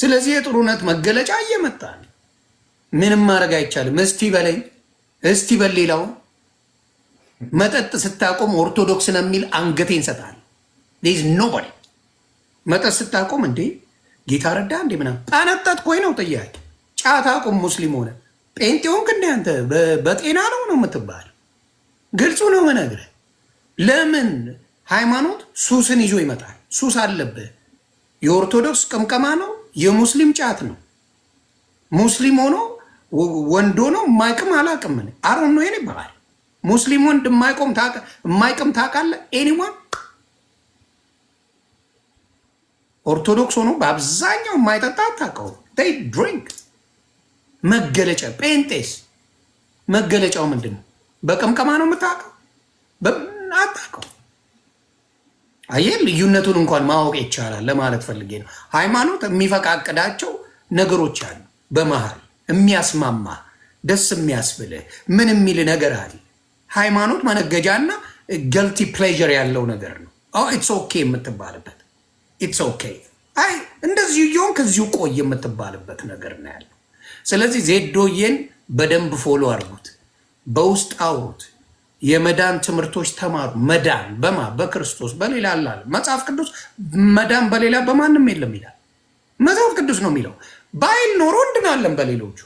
ስለዚህ የጥሩነት መገለጫ እየመጣ ነው። ምንም ማድረግ አይቻልም። እስቲ በለኝ፣ እስቲ በሌላው መጠጥ ስታቆም ኦርቶዶክስ ነው የሚል አንገቴን ሰጣል። ዝ ኖባዲ መጠጥ ስታቆም እንዴ ጌታ ረዳ እንዴ ምናምን ጠነጠጥኩ ወይ ነው ጥያቄ። ጫት አቁም ሙስሊም ሆነ ጴንጤውን ግን አንተ በጤና ነው የምትባል። ግልጹ ነው መነግርህ። ለምን ሃይማኖት ሱስን ይዞ ይመጣል? ሱስ አለብህ። የኦርቶዶክስ ቅምቀማ ነው፣ የሙስሊም ጫት ነው። ሙስሊም ሆኖ ወንድ ሆኖ የማይቅም አላቅም ምን አሮን ነው ይባላል። ሙስሊም ወንድ የማይቅም ታውቃለህ? ኤኒዋን ኦርቶዶክስ ሆኖ በአብዛኛው የማይጠጣ አታውቀውም። ድሪንክ መገለጫ ጴንጤስ መገለጫው ምንድን ነው? በቅምቀማ ነው የምታውቀው? አታውቀው። አየህ፣ ልዩነቱን እንኳን ማወቅ ይቻላል ለማለት ፈልጌ ነው። ሃይማኖት የሚፈቃቅዳቸው ነገሮች አሉ። በመሃል የሚያስማማ ደስ የሚያስብልህ ምን የሚል ነገር አለ። ሃይማኖት መነገጃና ገልቲ ፕሌዥር ያለው ነገር ነው። ኢትስ ኦኬ የምትባልበት ኢትስ ኦኬ፣ አይ እንደዚሁ እየሆን ከዚሁ ቆይ የምትባልበት ነገር ነው ያለው። ስለዚህ ዜዶዬን በደንብ ፎሎ አድርጉት፣ በውስጥ አውሩት፣ የመዳን ትምህርቶች ተማሩ። መዳን በክርስቶስ በሌላ አላለ መጽሐፍ ቅዱስ። መዳን በሌላ በማንም የለም ይላል መጽሐፍ ቅዱስ ነው የሚለው። ባይል ኖሮ እንድናለን በሌሎቹ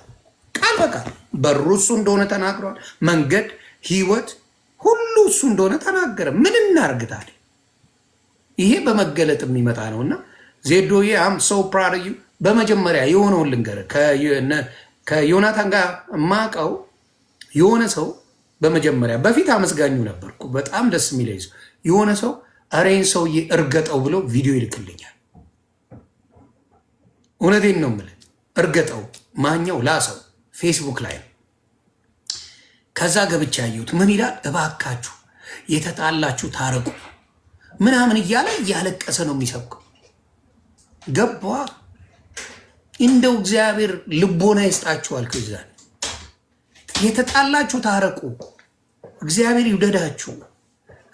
ቃል በቃል በሩ እሱ እንደሆነ ተናግሯል። መንገድ፣ ህይወት ሁሉ እሱ እንደሆነ ተናገረ። ምን እናርግታል? ይሄ በመገለጥ የሚመጣ ነው እና ዜዶዬ አም ሰው ፕራድ ዩ። በመጀመሪያ የሆነውን ልንገርህ። ከዮናታን ጋር የማውቀው የሆነ ሰው በመጀመሪያ በፊት አመስጋኙ ነበርኩ። በጣም ደስ የሚለኝ ሰው የሆነ ሰው አሬን ሰውዬ እርገጠው ብሎ ቪዲዮ ይልክልኛል። እውነቴን ነው የምልህ። እርገጠው ማኛው ላሰው ፌስቡክ ላይ ነው። ከዛ ገብቻ ያየሁት ምን ይላል? እባካችሁ የተጣላችሁ ታረቁ ምናምን እያለ እያለቀሰ ነው የሚሰብከው። ገባ እንደው እግዚአብሔር ልቦና ይስጣችኋል። ከዛን የተጣላችሁ ታረቁ፣ እግዚአብሔር ይውደዳችሁ፣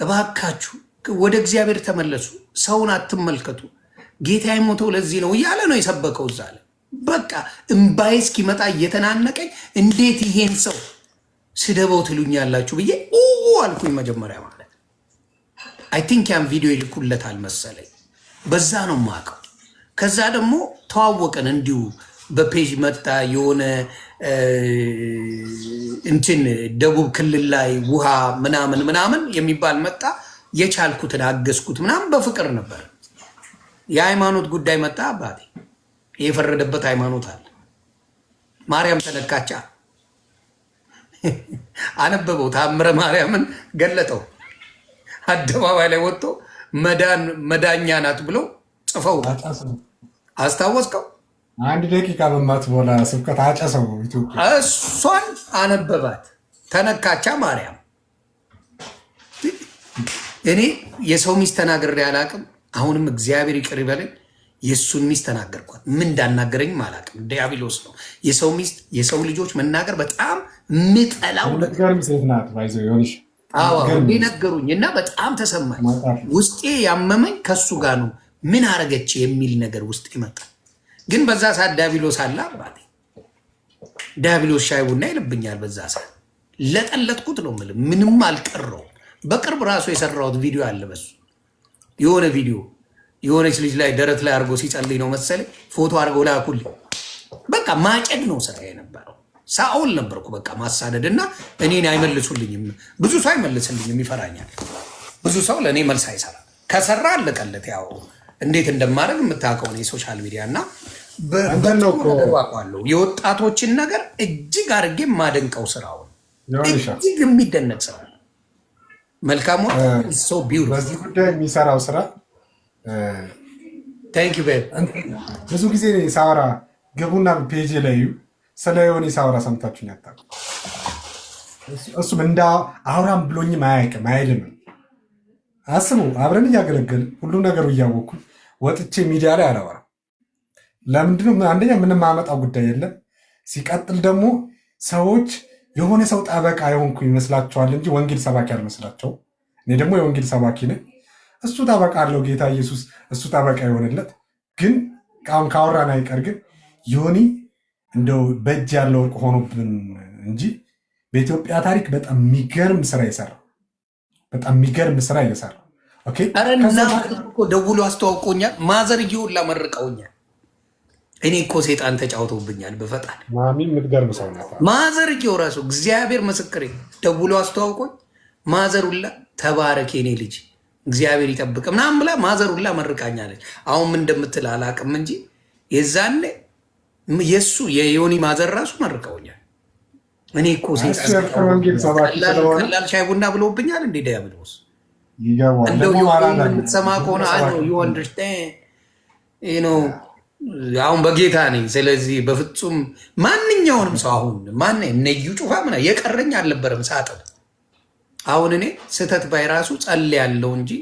እባካችሁ ወደ እግዚአብሔር ተመለሱ፣ ሰውን አትመልከቱ፣ ጌታ የሞተው ለዚህ ነው እያለ ነው የሰበከው። እዛ ላይ በቃ እምባዬ እስኪመጣ እየተናነቀኝ እንዴት ይሄን ሰው ስደበው ትሉኛላችሁ ብዬ አልኩኝ መጀመሪያ ማለት አይ ቲንክ ያን ቪዲዮ ይልኩለታል መሰለኝ። በዛ ነው የማውቀው። ከዛ ደግሞ ተዋወቀን እንዲሁ በፔጅ መጣ። የሆነ እንትን ደቡብ ክልል ላይ ውሃ ምናምን የሚባል መጣ። የቻልኩትን አገዝኩት ምናምን በፍቅር ነበር። የሃይማኖት ጉዳይ መጣ። አባቴ የፈረደበት ሃይማኖት አለ። ማርያም ተነካቻ አነበበው። ታምረ ማርያምን ገለጠው። አደባባይ ላይ ወጥቶ መዳኛ ናት ብለው ጽፈው አስታወስከው። አንድ ደቂቃ በማትሞላ ስብከት አጨሰው። ኢትዮጵያ እሷን አነበባት። ተነካቻ ማርያም። እኔ የሰው ሚስት ተናግሬ አላቅም። አሁንም እግዚአብሔር ይቅር ይበለኝ። የእሱን ሚስት ተናገርኳት። ምን እንዳናገረኝም አላቅም። ዲያብሎስ ነው የሰው ሚስት የሰው ልጆች መናገር በጣም ምጠላው ነገር ነገሩኝ እና በጣም ተሰማኝ። ውስጤ ያመመኝ ከሱ ጋር ነው። ምን አረገች የሚል ነገር ውስጥ ይመጣል። ግን በዛ ሰዓት ዲያብሎስ አለ አባቴ። ዲያብሎስ ሻይ ቡና ይልብኛል። በዛ ሰዓት ለጠለጥኩት ነው የምልህ። ምንም አልቀረው። በቅርብ ራሱ የሰራሁት ቪዲዮ አለ። በሱ የሆነ ቪዲዮ የሆነች ልጅ ላይ ደረት ላይ አድርጎ ሲጸልይ ነው መሰለኝ ፎቶ አድርገው ላኩልኝ። በቃ ማጨድ ነው ስራ የነበረው። ሳኦል ነበርኩ በቃ ማሳደድ እና እኔን አይመልሱልኝም። ብዙ ሰው አይመልስልኝም፣ ይፈራኛል። ብዙ ሰው ለእኔ መልስ አይሰራም። ከሰራ አለቀለት። ያው እንዴት እንደማደርግ የምታውቀው የሶሻል ሚዲያ እና በዋቋለሁ የወጣቶችን ነገር እጅግ አድርጌ የማደንቀው ስራውን እጅግ የሚደነቅ ስራ ነው። መልካሙ ሰው ቢውል በዚህ ጉዳይ የሚሰራው ስራ ብዙ ጊዜ ሳወራ ገቡና ፔጅ ላይ ስለ የሆነ ሳወራ ሰምታችሁኝ ያጣቁ እሱም እንደ አውራም ብሎኝም አያውቅም አይልም። አስቡ፣ አብረን እያገለገል ሁሉ ነገሩ እያወቅኩ ወጥቼ ሚዲያ ላይ አላወራም። ለምንድነው? አንደኛ ምንም ማመጣው ጉዳይ የለም። ሲቀጥል ደግሞ ሰዎች የሆነ ሰው ጠበቃ የሆንኩ ይመስላቸዋል እንጂ ወንጌል ሰባኪ አልመስላቸው። እኔ ደግሞ የወንጌል ሰባኪ ነኝ። እሱ ጠበቃ አለው ጌታ ኢየሱስ፣ እሱ ጠበቃ የሆነለት ግን ቃሁን ካወራን አይቀር ግን ዮኒ እንደው በእጅ ያለው ወርቅ ሆኖብን እንጂ በኢትዮጵያ ታሪክ በጣም የሚገርም ስራ የሰራ በጣም የሚገርም ስራ የሰራ ደውሎ አስተዋውቆኛል። ማዘር እየውላ መርቀውኛል። እኔ እኮ ሴጣን ተጫውቶብኛል። በፈጣን ማሚ የምትገርም ሰው ናት። ማዘር እየው ራሱ እግዚአብሔር ምስክሬ ደውሎ አስተዋውቆኝ ማዘሩላ ተባረክ የኔ ልጅ እግዚአብሔር ይጠብቅ ምናምን ብላ ማዘሩላ መርቃኛለች። አሁን ምን እንደምትል አላቅም እንጂ የዛኔ የእሱ የዮኒ ማዘር ራሱ መርቀውኛል። እኔ እኮ ቀላል ሻይ ቡና ብለውብኛል። እንዴ ዲያብሎስ እንደው የምትሰማ ከሆነ ዩ አንደርስታንድ አሁን በጌታ ነኝ። ስለዚህ በፍጹም ማንኛውንም ሰው አሁን እነዩ ጩፋ ምና የቀረኝ አልነበረም ሳጥብ። አሁን እኔ ስህተት ባይራሱ ጸልያለሁ እንጂ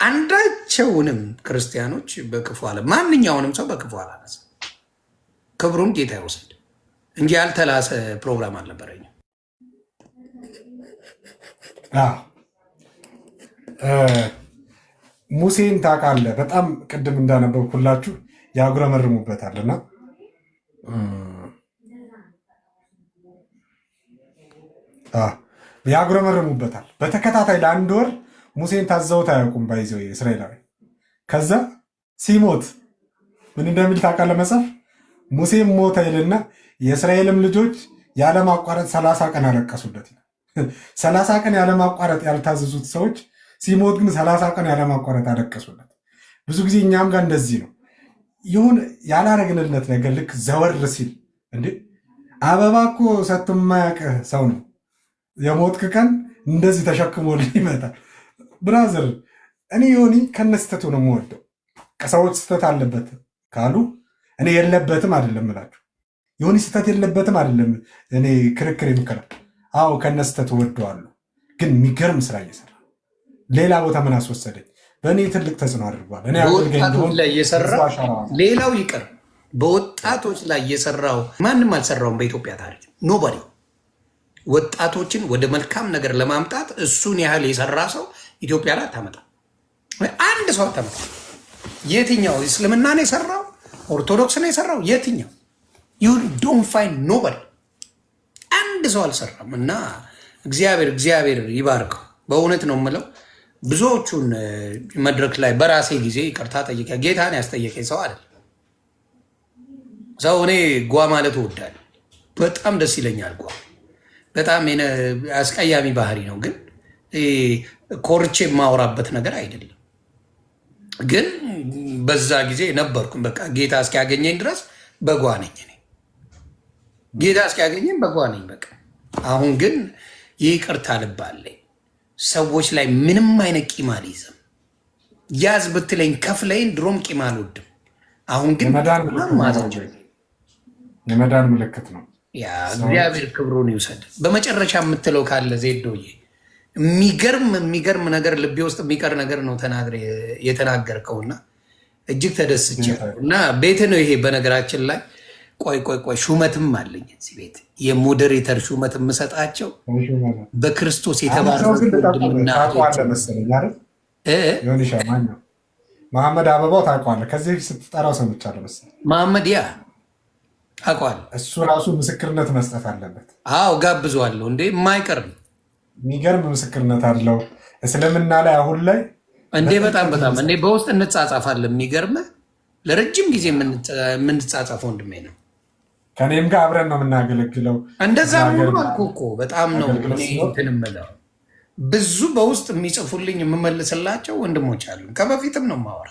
አንዳቸውንም ክርስቲያኖች በክፉ አለ ማንኛውንም ሰው በክፉ አላነሳ። ክብሩን ጌታ ይወሰድ እንጂ ያልተላሰ ፕሮግራም አልነበረኝም። ሙሴን ታውቃለህ? በጣም ቅድም እንዳነበብኩላችሁ ያጉረመርሙበታልና ያጉረመርሙበታል። በተከታታይ ለአንድ ወር ሙሴን ታዘውት አያውቁም። ባይዘው እስራኤላዊ ከዛ ሲሞት ምን እንደሚል ታውቃለህ? መጽሐፍ ሙሴም ሞተ ይልና የእስራኤልም ልጆች ያለማቋረጥ 30 ቀን አለቀሱለት። 30 ቀን ያለማቋረጥ ያልታዘዙት ሰዎች ሲሞት ግን 30 ቀን ያለማቋረጥ አለቀሱለት። ብዙ ጊዜ እኛም ጋር እንደዚህ ነው። ይሁን ያላረግንለት ነገር ልክ ዘወር ሲል እንዴ አበባ እኮ ሰጥቶ የማያውቅህ ሰው ነው የሞትክ ቀን እንደዚህ ተሸክሞ ይመጣል። ብራዘር እኔ ዮኒ ከነስተቱ ነው የምወደው። ከሰዎች ስተት አለበት ካሉ እኔ የለበትም አይደለም እላችሁ። ዮኒ ስተት የለበትም አይደለም እኔ ክርክር የምከራል። አዎ ከነስተቱ ወደዋለሁ፣ ግን የሚገርም ስራ እየሰራ ሌላ ቦታ ምን አስወሰደኝ? በእኔ ትልቅ ተጽዕኖ አድርጓል። ሌላው ይቅር፣ በወጣቶች ላይ የሰራው ማንም አልሰራውም በኢትዮጵያ ታሪክ ኖባዲ። ወጣቶችን ወደ መልካም ነገር ለማምጣት እሱን ያህል የሰራ ሰው ኢትዮጵያ ላይ አታመጣ። አንድ ሰው አታመጣ። የትኛው እስልምና ነው የሰራው? ኦርቶዶክስ ነው የሰራው? የትኛው? ዩ ዶንት ፋይንድ ኖባዲ። አንድ ሰው አልሰራም። እና እግዚአብሔር ይባርከው። በእውነት ነው የምለው። ብዙዎቹን መድረክ ላይ በራሴ ጊዜ ይቅርታ ጠይቄ ጌታን ያስጠየቀኝ ሰው አይደል ሰው። እኔ ጓ ማለት እወዳለሁ፣ በጣም ደስ ይለኛል። ጓ በጣም አስቀያሚ ባህሪ ነው፣ ግን ኮርቼ የማወራበት ነገር አይደለም። ግን በዛ ጊዜ ነበርኩም። በቃ ጌታ እስኪያገኘኝ ድረስ በጓ ነኝ እኔ። ጌታ እስኪያገኘኝ በጓ ነኝ በቃ። አሁን ግን ይቅርታ ልባለኝ። ሰዎች ላይ ምንም አይነት ቂም አልይዝም። ያዝ ብትለኝ ከፍለኝ ድሮም ቂም አልወድም። አሁን ግን የመዳን ምልክት ነው። እግዚአብሔር ክብሩን ይውሰድ። በመጨረሻ የምትለው ካለ ዜዶዬ። የሚገርም ነገር ልቤ ውስጥ የሚቀር ነገር ነው የተናገርከውና እጅግ ተደስቻለሁ። እና ቤት ነው ይሄ። በነገራችን ላይ ቆይ ሹመትም አለኝ እዚህ ቤት፣ የሞዴሬተር ሹመት የምሰጣቸው በክርስቶስ የተባረኩ መሐመድ አበባው ታውቀዋለህ? ከዚህ በፊት ስትጠራው ሰምቻለሁ መሰለኝ። መሐመድ ያ ታውቀዋለህ? እሱ ራሱ ምስክርነት መስጠት አለበት። አዎ ጋብዘዋለሁ። እንዴ የማይቀር ነው። የሚገርም ምስክርነት አለው እስልምና ላይ አሁን ላይ እንዴ በጣም እንዴ በውስጥ እንጻጻፋለን። የሚገርምህ ለረጅም ጊዜ የምንጻጻፍ ወንድሜ ነው። ከኔም ጋር አብረን ነው የምናገለግለው። እንደዛ አልኩ እኮ በጣም ነው እንትን የምለው። ብዙ በውስጥ የሚጽፉልኝ የምመልስላቸው ወንድሞች አሉ። ከበፊትም ነው የማወራ።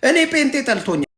እኔ ጴንጤ ጠልቶኛል።